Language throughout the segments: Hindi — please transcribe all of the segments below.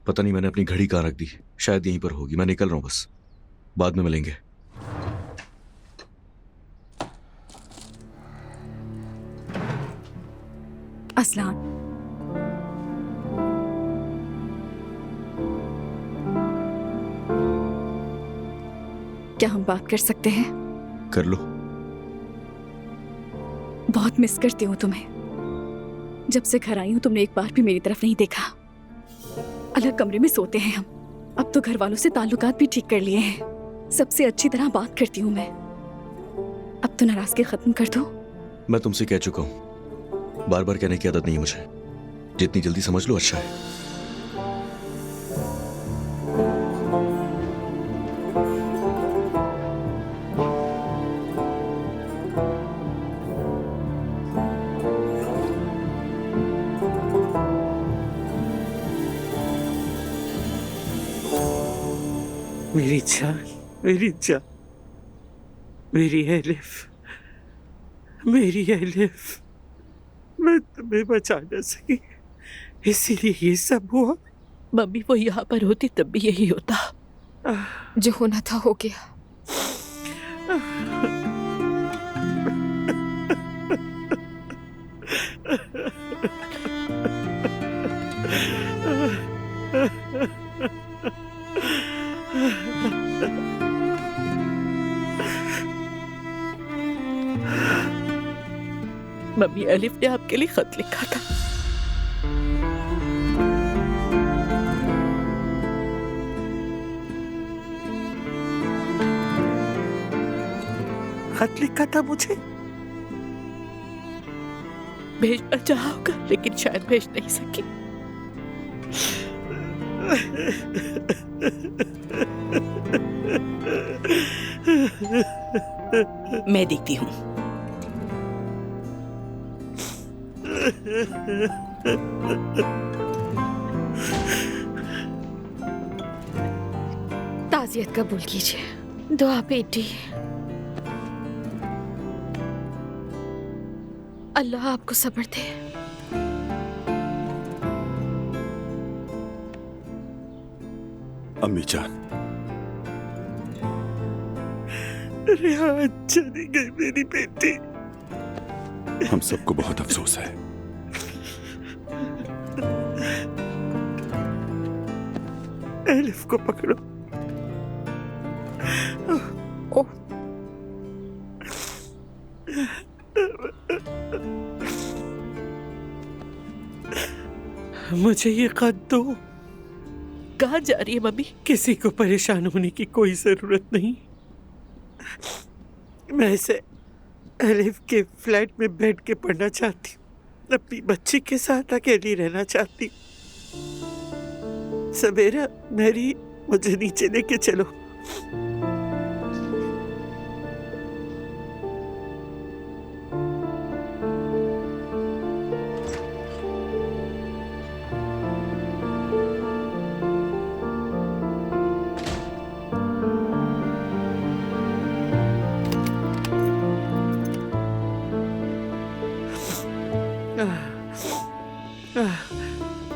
पता नहीं मैंने अपनी घड़ी कहाँ रख दी, शायद यहीं पर होगी। मैं निकल रहा हूँ, बस बाद में मिलेंगे। असलान, क्या हम बात कर सकते हैं? कर लो। बहुत मिस करती हूँ तुम्हें। जब से घर आई हूँ तुमने एक बार भी मेरी तरफ नहीं देखा। अलग कमरे में सोते हैं हम। अब तो घर वालों से ताल्लुकात भी ठीक कर लिए हैं। सबसे अच्छी तरह बात करती हूँ मैं। अब तो नाराजगी खत्म कर दो। मैं तुमसे कह चुका हूँ, बार बार कहने की आदत नहीं है मुझे। जितनी जल्दी समझ लो अच्छा है। मेरी जान, मेरी जान, मेरी एलिफ, मेरी एलिफ, मैं तुम्हें बचा न सकी, इसीलिए ये सब हुआ। मम्मी वो यहाँ पर होती तब भी यही होता। जो होना था हो गया। मम्मी अलिफ ने आपके लिए खत लिखा था। खत लिखा था मुझे? भेजना चाहा होगा लेकिन शायद भेज नहीं सकी। मैं देखती हूँ। ताज़ियत कबूल कीजिए। दुआ बेटी। अल्लाह आपको सब्र दे। अम्मी जान, रिहान चली गई मेरी बेटी। हम सबको बहुत अफसोस है। एलिफ को पकड़ो। ओह, मुझे ये खत दो। कहाँ जा रही है मम्मी? किसी को परेशान होने की कोई जरूरत नहीं। मैं इसे एलिफ के फ्लैट में बैठ के पढ़ना चाहती हूँ। अपनी बच्ची के साथ अकेली रहना चाहती हूँ। सवेरा, मैरी, मुझे नीचे लेके चलो।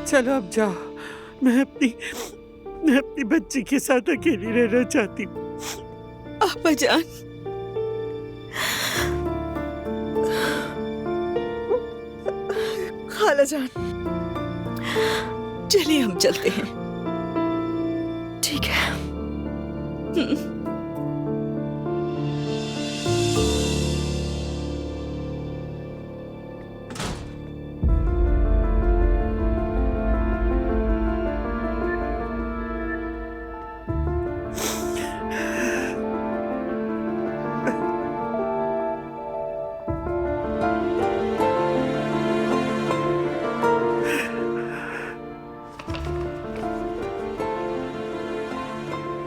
चलो अब जाओ। मैं अपनी बच्ची के साथ अकेली रहना चाहती हूँ। आपा जान, खाला जान, चलिए हम चलते हैं। ठीक है।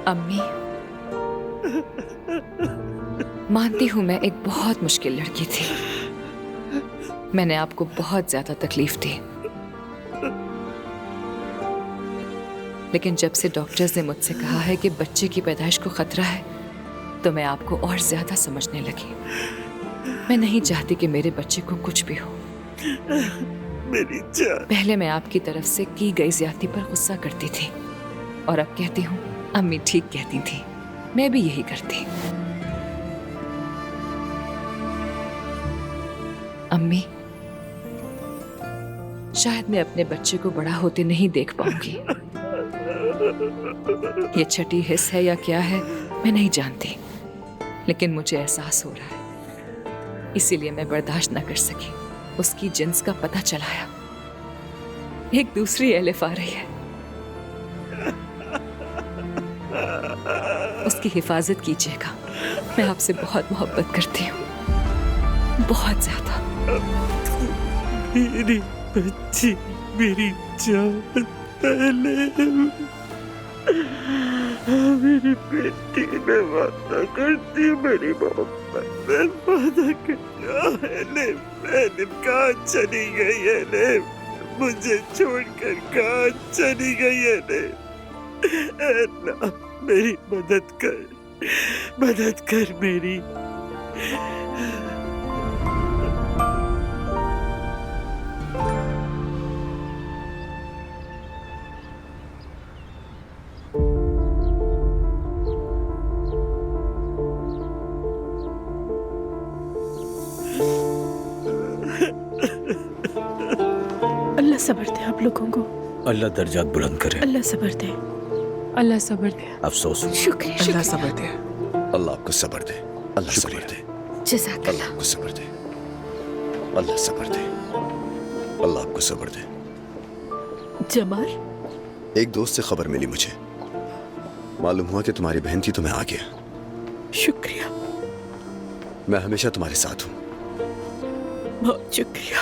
अम्मी, मानती हूँ मैं एक बहुत मुश्किल लड़की थी। मैंने आपको बहुत ज्यादा तकलीफ दी, लेकिन जब से डॉक्टर्स ने मुझसे कहा है कि बच्चे की पैदाइश को खतरा है तो मैं आपको और ज्यादा समझने लगी। मैं नहीं चाहती कि मेरे बच्चे को कुछ भी हो। मेरी जान। पहले मैं आपकी तरफ से की गई ज्यादती पर गुस्सा करती थी और अब कहती हूँ अम्मी ठीक कहती थी, मैं भी यही करती। अम्मी, शायद मैं अपने बच्चे को बड़ा होते नहीं देख पाऊंगी। ये छठी हिस्स है या क्या है मैं नहीं जानती, लेकिन मुझे एहसास हो रहा है, इसीलिए मैं बर्दाश्त न कर सकी। उसकी जिन्स का पता चलाया, एक दूसरी एलिफ आ रही है। उसकी हिफाजत कीजिएगा, मैं आपसे बहुत मोहब्बत करती हूँ, बहुत ज्यादा। मेरी बच्ची, मेरी जान, मेरी बेटी, मैं वादा करती हूँ मेरी मोहब्बत, मैं वादा करती हूँ। कहाँ चली गई है? मुझे छोड़कर कहाँ चली गई है? अल्लाह मेरी मदद कर मेरी। अल्लाह सब्र दे आप लोगों को, अल्लाह दर्जात बुलंद करे। अल्लाह सब्र दे, अल्लाह सब्र दे। अफसोस, शुक्रिया, अल्लाह शुक्रिया। सब्र दे। अल्लाह आपको सब्र दे, अल्लाह सब्र दे, जज़ाकल्लाह। अल्लाह आपको सब्र दे, अल्लाह सब्र दे, अल्लाह आपको सब्र दे। जमाल, एक दोस्त से खबर मिली मुझे, मालूम हुआ कि तुम्हारी बहन थी, तो मैं आ गया। शुक्रिया, मैं हमेशा तुम्हारे साथ हूँ। बहुत शुक्रिया।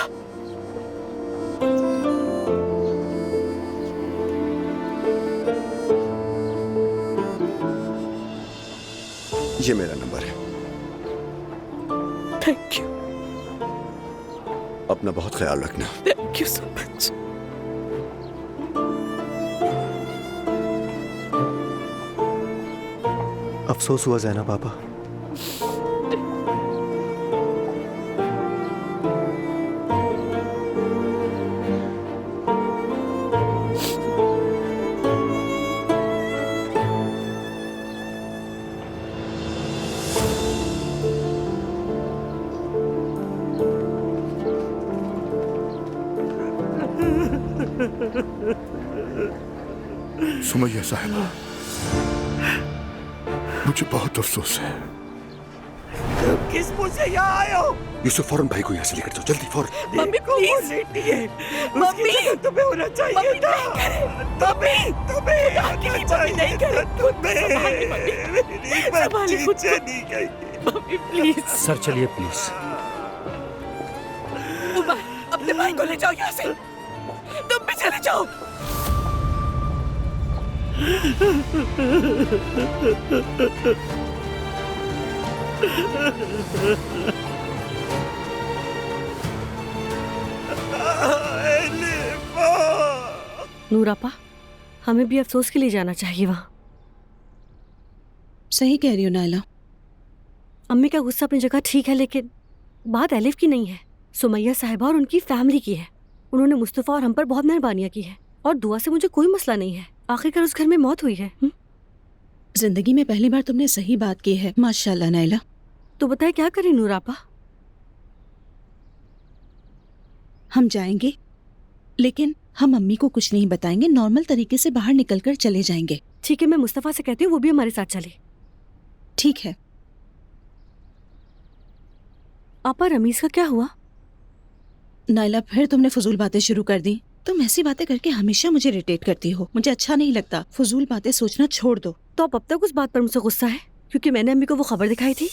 ये मेरा नंबर है, थैंक यू, अपना बहुत ख्याल रखना। Thank you so much. अफसोस हुआ ज़ैनब पापा। सुमैया साहिबा, मुझे बहुत अफसोस है। तुम किस मुंह से यहाँ आए हो? यूसुफ, फौरन भाई को यहाँ से लेकर जाओ, जल्दी फौरन। मम्मी को वो प्लीज, लेटी है, मम्मी, उसकी जगह तुम्हें होना चाहिए था। तुम्हें आना चाहिए था, मेरी बच्ची चली गई। Mummy please. सर चलिए प्लीज। उमर, अपने भाई को ले जाओ यहाँ से, तुम भी चले जाओ। नूरापा, हमें भी अफसोस के लिए जाना चाहिए वहाँ। सही कह रही हो नायला। अम्मी का गुस्सा अपनी जगह ठीक है, लेकिन बात एलिफ की नहीं है, सुमैया साहिबा और उनकी फैमिली की है। उन्होंने मुस्तफ़ा और हम पर बहुत मेहरबानियाँ की है और दुआ से मुझे कोई मसला नहीं है। आखिरकार उस घर में मौत हुई है। जिंदगी में पहली बार तुमने सही बात की है, माशाल्लाह नायला। तो बताए क्या करें नूरापा? हम जाएंगे, लेकिन हम अम्मी को कुछ नहीं बताएंगे, नॉर्मल तरीके से बाहर निकलकर चले जाएंगे। ठीक है, मैं मुस्तफ़ा से कहती हूँ वो भी हमारे साथ चले। ठीक है। आपा, रमीज का क्या हुआ? नायला, फिर तुमने फजूल बातें शुरू कर दी। तुम ऐसी बातें करके हमेशा मुझे इरिटेट करती हो, मुझे अच्छा नहीं लगता। फजूल बातें सोचना छोड़ दो। तो अब तक उस बात पर मुझसे गुस्सा है क्योंकि मैंने अम्मी को वो खबर दिखाई थी?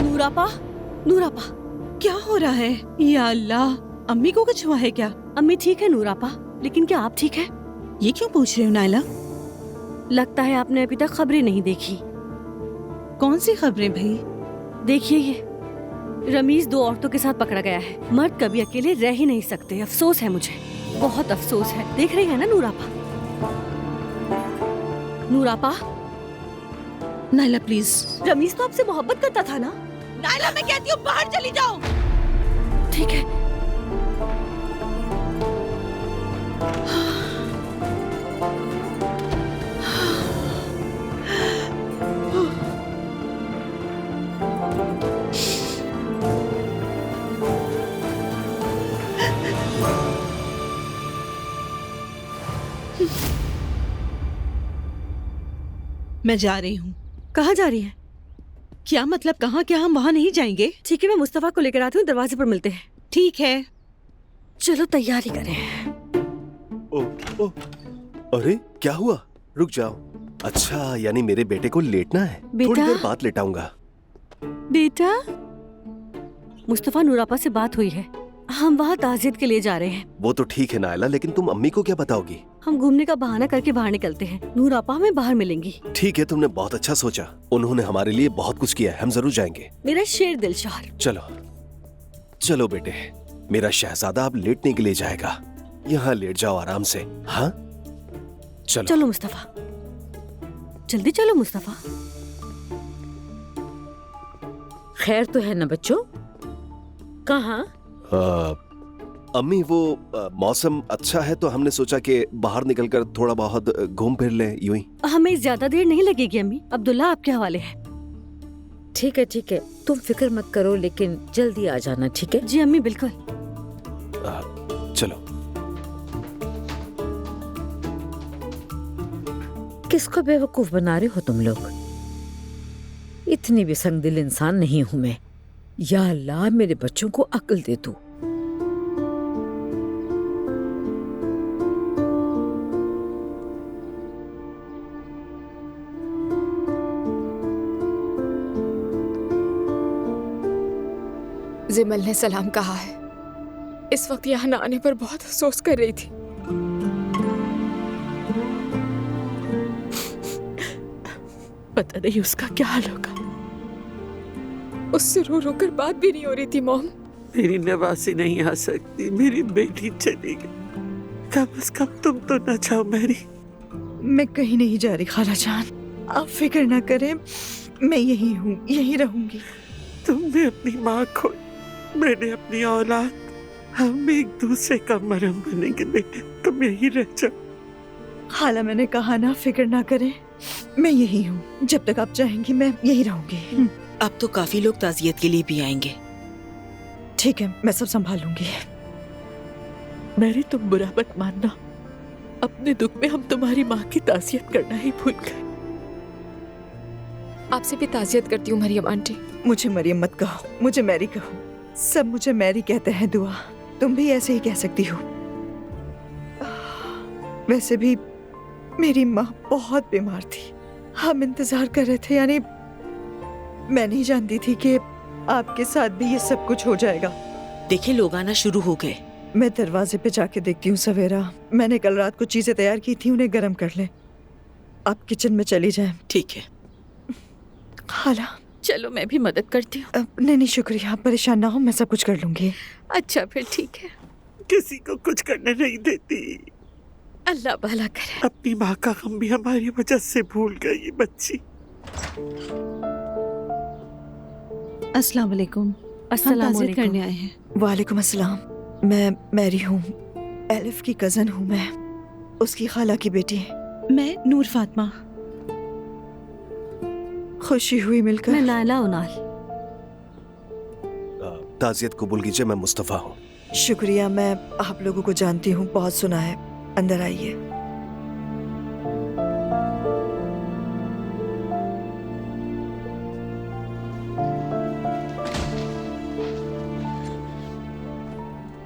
नूरापा, नूरापा, क्या हो रहा है? या अल्लाह, अम्मी को कुछ हुआ है क्या? अम्मी ठीक है नूरापा, लेकिन क्या आप ठीक है? ये क्यों पूछ रहे हो नायला? लगता है आपने अभी तक खबरें नहीं देखी। कौन सी खबरें भाई? देखिए ये रमीज 2 औरतों के साथ पकड़ा गया है। मर्द कभी अकेले रह ही नहीं सकते। अफसोस है मुझे, बहुत अफसोस है। देख रही है ना नूरापा? नूरापा, नाइला प्लीज। रमीज तो आपसे मोहब्बत करता था ना? नाइला मैं कहती हूँ बाहर चली जाओ। ठीक है। मैं जा रही हूँ। कहाँ जा रही है? क्या मतलब कहाँ? क्या हम वहाँ नहीं जाएंगे? ठीक है, मैं मुस्तफा को लेकर आती हूँ, दरवाजे पर मिलते हैं। ठीक है। चलो तैयारी करें। ओ, अरे क्या हुआ? रुक जाओ। अच्छा, यानी मेरे बेटे को लेटना है। बेटा? थोड़ी देर बाद लेटाऊंगा। बेटा, मुस्तफा नूरापा से बात हुई है, हम वहाँ ताजियत के लिए जा रहे हैं। वो तो ठीक है नायला, लेकिन तुम अम्मी को क्या बताओगी? हम घूमने का बहाना करके बाहर निकलते हैं। नूरापा हमें बाहर मिलेंगी। ठीक है, तुमने बहुत अच्छा सोचा। उन्होंने हमारे लिए बहुत कुछ किया है, हम जरूर जाएंगे। मेरा शेर दिलशार। चलो चलो बेटे, मेरा शहजादा अब लेटने के लिए जाएगा। यहाँ लेट जाओ आराम से। हाँ चलो। चलो मुस्तफा, जल्दी चलो मुस्तफा। खैर तो है ना बच्चों? कहाँ? अम्मी वो मौसम अच्छा है तो हमने सोचा कि बाहर निकलकर थोड़ा बहुत घूम फिर लें यूं ही। हमें ज्यादा देर नहीं लगेगी अम्मी। अब्दुल्ला आपके हवाले है। ठीक है ठीक है, तुम फिक्र मत करो, लेकिन जल्दी आ जाना, ठीक है? जी अम्मी बिल्कुल। चलो। किसको बेवकूफ बना रहे हो तुम लोग? इतनी भी संगदिल इंसान नहीं हूं मैं। या अल्लाह, मेरे बच्चों को अक्ल दे तू। जिमल ने सलाम कहा है। इस वक्त यहाँ न आने पर बहुत अफसोस कर रही थी। पता नहीं उसका क्या हाल होगा। उससे रो रो कर बात भी नहीं हो रही थी मॉम। मेरी नवासी नहीं आ सकती, मेरी बेटी चली गई। कम से कम तुम तो न जाओ मैरी। मैं कहीं नहीं जा रही खाला जान, आप फिक्र ना करें, मैं यही हूँ, यही रहूंगी। तुमने अपनी माँ खो, मैंने अपनी औलाद। हम एक दूसरे का मरहम बनेंगे बेटे, तुम यही रह जाओ। खाला मैंने कहा ना, फिक्र ना करें, मैं यही हूँ। जब तक आप चाहेंगी मैं यही रहूंगी। अब तो काफी लोग ताजियत के लिए भी आएंगे। ठीक है, मैं सब संभाल लूंगी। मैरी तुम बुरा मत मानना, अपने दुख में हम तुम्हारी माँ की ताजियत करना ही भूल गए। आपसे भी ताजियत करती हूँ मरियम आंटी। मुझे मरियम मत कहो, मुझे मैरी कहो। सब मुझे मैरी कहते हैं। दुआ, तुम भी ऐसे ही कह सकती हो। वैसे भी मेरी माँ बहुत बीमार थी, हम इंतजार कर रहे थे। यानी मैं नहीं जानती थी कि आपके साथ भी ये सब कुछ हो जाएगा। देखिए लोग आना शुरू हो गए। मैं दरवाजे पे जाके देखती हूँ। सवेरा, मैंने कल रात को चीजें तैयार की थी, उन्हें गर्म कर ले। आप किचन में चली जाएं। ठीक है खाला। चलो मैं भी मदद करती हूँ। नहीं नहीं शुक्रिया, आप परेशान ना हो, मैं सब कुछ कर लूंगी। अच्छा फिर ठीक है। किसी को कुछ करने नहीं देती। अल्लाह भला करे। अपनी माँ का गम भी हमारी वजह से भूल गई बच्ची। अस्सलाम वालेकुम। अस्सलाम ताज़ियत वालेकुम। करने आए हैं। वालेकुम अस्सलाम। मैं मैरी हूँ, एलिफ की कजन हूँ मैं, उसकी खाला की बेटी। मैं नूर फातिमा। खुशी हुई मिलकर। मैं नायला उनाल। ताजियत कबूल कीजिए, मैं मुस्तफा हूँ। शुक्रिया, मैं आप लोगों को जानती हूँ, बहुत सुना है। अंदर आइए।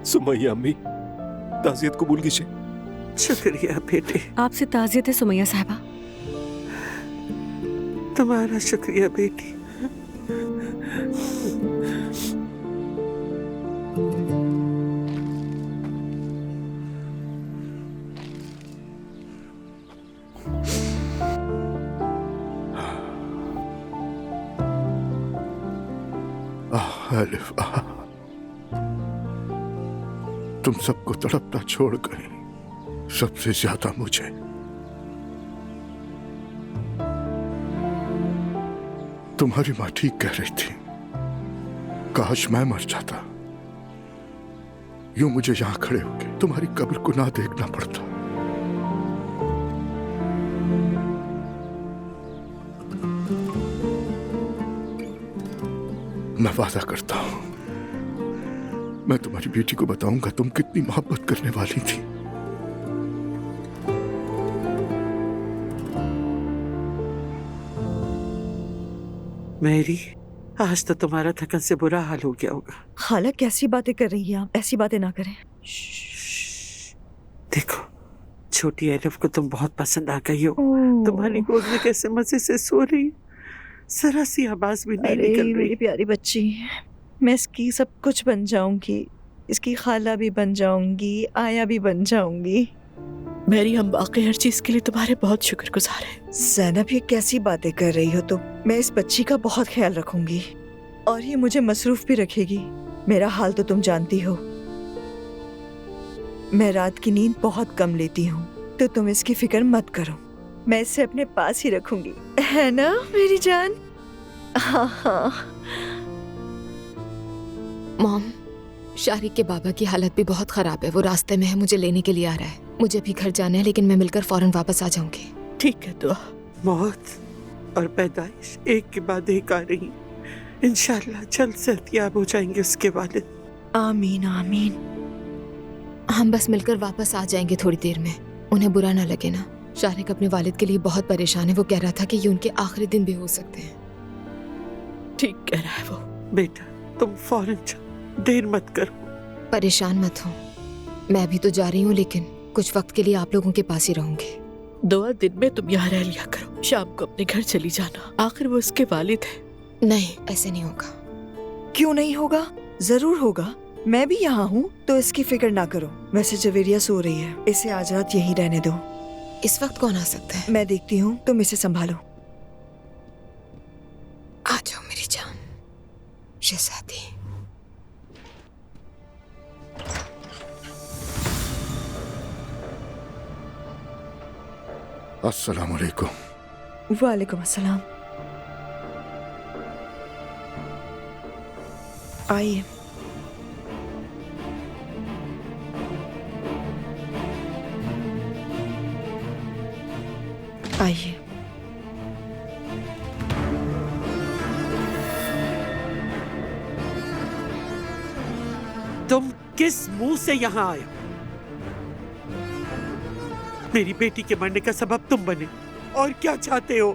सुमैया अम्मी, ताजियत कबूल कीजिए। शुक्रिया बेटे। आपसे ताजियत है सुमैया साहिबा। तुम्हारा शुक्रिया बेटी। अलिफा, तुम सबको तड़पता छोड़ गई, सबसे ज्यादा मुझे। तुम्हारी माँ ठीक कह रही थी, काश मैं मर जाता, यूं मुझे यहां खड़े होके तुम्हारी कब्र को ना देखना पड़ता। मैं वादा करता हूं, मैं तुम्हारी बेटी को बताऊंगा तुम कितनी मोहब्बत करने वाली थी। मेरी, आज तो तुम्हारा थकन से बुरा हाल हो गया होगा। खाला कैसी बातें कर रही हैं आप? ऐसी बातें ना करें। देखो, छोटी एलिफ को तुम बहुत पसंद आ गई हो। तुम्हारी गोद में कैसे मजे से सो रही, जरा सी आवाज भी नहीं निकल रही। मेरी प्यारी बच्ची, मैं इसकी सब कुछ बन जाऊंगी, इसकी खाला भी बन जाऊंगी, आया भी बन जाऊंगी। मेरी, हम बाकी हर चीज के लिए तुम्हारे बहुत शुक्रगुजार हैं। ज़ैनब, ये कैसी बातें कर रही हो तुम? मैं इस बच्ची का बहुत ख्याल रखूंगी और ये मुझे मसरूफ भी रखेगी। मेरा हाल तो तुम जानती हो, मैं रात की नींद बहुत कम लेती हूँ, तो तुम इसकी फिक्र मत करो। मैं इसे अपने पास ही रखूंगी, है ना मेरी जान? हाँ हाँ। मॉम, शारिक के बाबा की हालत भी बहुत खराब है, वो रास्ते में है, मुझे लेने के लिए आ रहा है। मुझे भी घर जाना है, लेकिन मैं मिलकर फौरन वापस आ जाऊंगी। ठीक है दुआ। मौत और पैदाइश एक के बाद एक आ रही, इंशाल्लाह जल्द सेहतयाब हो जाएंगे उसके वालिद। आमीन आमीन। हम बस मिलकर वापस आ जाएंगे थोड़ी देर में, उन्हें बुरा ना लगे ना। शारिक अपने वालिद के लिए बहुत परेशान है, वो कह रहा था कि ये उनके आखिरी दिन भी हो सकते हैं। ठीक कह रहा है वो। बेटा, तुम फौरन जाओ, देर मत करो। परेशान मत हो, मैं भी तो जा रही हूँ, लेकिन कुछ वक्त के लिए आप लोगों के पास ही रहूंगी। 2 दिन में तुम यहाँ रह लिया करो, शाम को अपने घर चली जाना, आखिर वो उसके वालिद है। नहीं, ऐसे नहीं होगा। क्यों नहीं होगा? जरूर होगा। मैं भी यहाँ हूँ, तो इसकी फिक्र ना करो। वैसे जवेरिया सो रही है, इसे आज रात यहीं रहने दो। इस वक्त कौन आ सकता है? मैं देखती हूँ, तुम इसे संभालो। आ जाओ मेरी जान शहजादी। अस्सलाम वालेकुम। वालेकुम अस्सलाम। आइए। आइए। तुम किस मुंह से यहाँ आए? मेरी बेटी के मरने का सबब तुम बने, और क्या चाहते हो?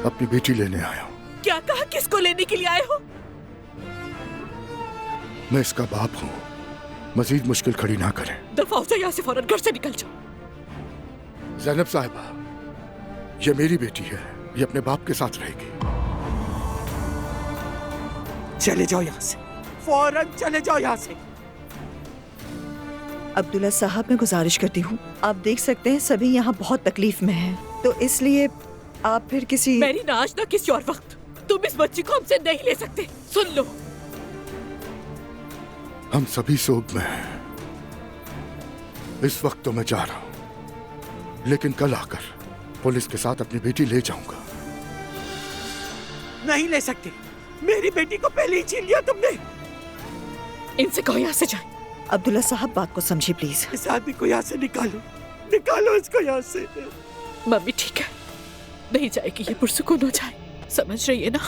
अपनी बेटी लेने आया हूँ। क्या कहा? किसको लेने के लिए आए हो? मैं इसका बाप हूँ, मजीद मुश्किल खड़ी ना करें। दफा हो जाओ यहाँ से, फौरन घर से निकल जाओ। ज़ैनब साहिबा, ये मेरी बेटी है, ये अपने बाप के साथ रहेगी। चले जाओ यहाँ से, फौरन चले जाओ यहाँ से। अब्दुल्ला साहब, मैं गुजारिश करती हूँ, आप देख सकते हैं सभी यहाँ बहुत तकलीफ में हैं, तो इसलिए आप फिर किसी मेरी ना आज ना किसी और वक्त तुम इस बच्ची को हमसे नहीं ले सकते। सुन लो, हम सभी सोग में हैं। इस वक्त तो मैं जा रहा हूँ, लेकिन कल आकर पुलिस के साथ अपनी बेटी ले जाऊंगा। नहीं ले सकते, मेरी बेटी को पहले ही छीन लिया तुमने। इनसे कहो यहाँ से जाए। अब्दुल्ला साहब, बात को समझिए प्लीज। इस आदमी को यहाँ से निकालो, निकालो इसको यहाँ से। मम्मी ठीक है, नहीं जाएगी, ये पुरसुकून हो जाए, समझ रही है ना?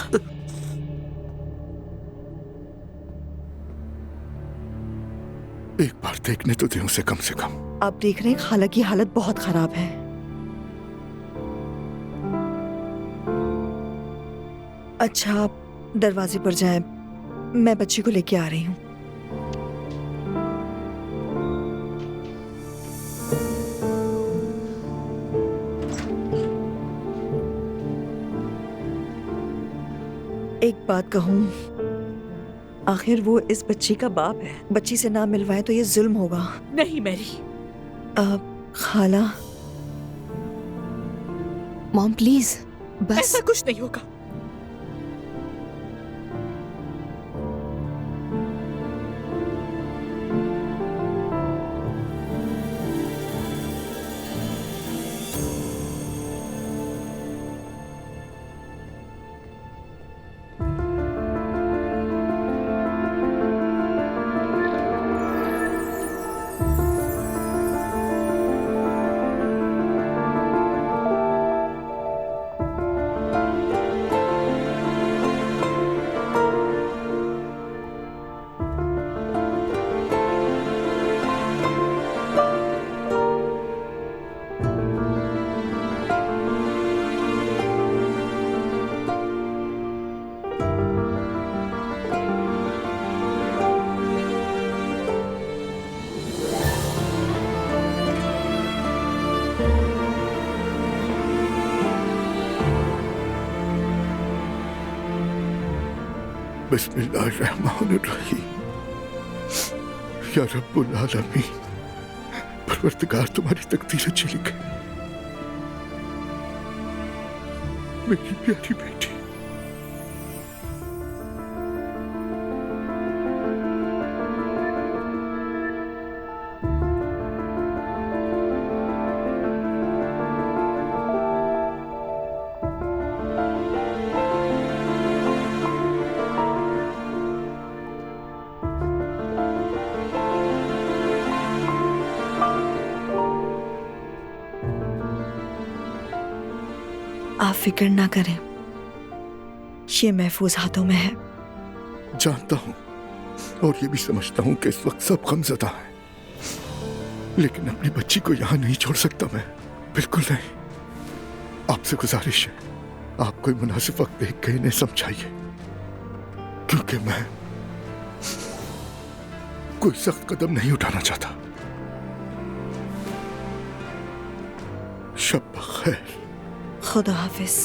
एक बार देखने तो दे उसे कम से कम। आप देख रहे हैं खाला की हालत बहुत खराब है। अच्छा, आप दरवाजे पर जाएं, मैं बच्ची को लेके आ रही हूँ। एक बात कहूँ, आखिर वो इस बच्ची का बाप है, बच्ची से ना मिलवाए तो ये जुल्म होगा। नहीं मैरी। खाला। मॉम प्लीज, बस। ऐसा कुछ नहीं होगा। बिस्मिल्लाहिर्रहमानिर्रहीम। या रब्बुल आलमीन, परवरदिगार तुम्हारी तकदीर अच्छी लिखे। मेरी प्यारी बेटी। आप फिक्र ना करें, ये महफूज हाथों में है। जानता हूं और ये भी समझता हूं कि इस वक्त सब गमज़दा है, लेकिन अपनी बच्ची को यहां नहीं छोड़ सकता मैं, बिल्कुल नहीं। आपसे गुजारिश है, आप कोई मुनासिब वक्त देख के इन्हें समझाइए, क्योंकि मैं कोई सख्त कदम नहीं उठाना चाहता। शब बखैर। खुदा हाफिज।